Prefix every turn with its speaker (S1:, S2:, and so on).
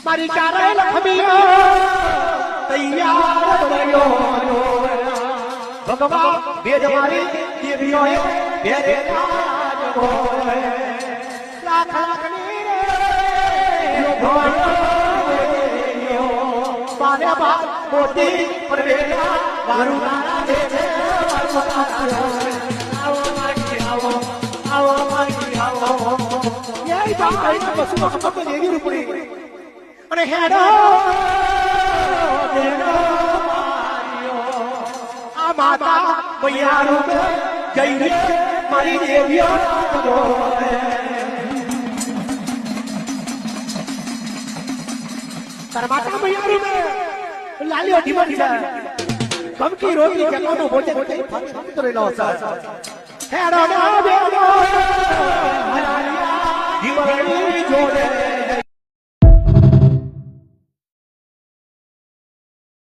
S1: મારી ચારે લખમીઓ તૈયાર રહ્યો ભગવાન ભેદ મારી દેવીઓએ ભેરે લાગો લાખ લાખની રે મારે બાપ મોતી પરવેલા વારું નારા દે આવો મારી આવો આવો મારી આવો એ ભાઈ બસુ ખબર દેવી રૂપડી અને હેડો દેડો આ માતા મૈયા રૂપ જઈ રે મારી દેવીઓ તાર માતા મૈયા રૂપ લાલીઓ ઢીમા ઢીમા કમકી રોટી જગાનો ભોજન થઈ ફાટી કરેલો સર હેડો દેડો ઢીમા જોડે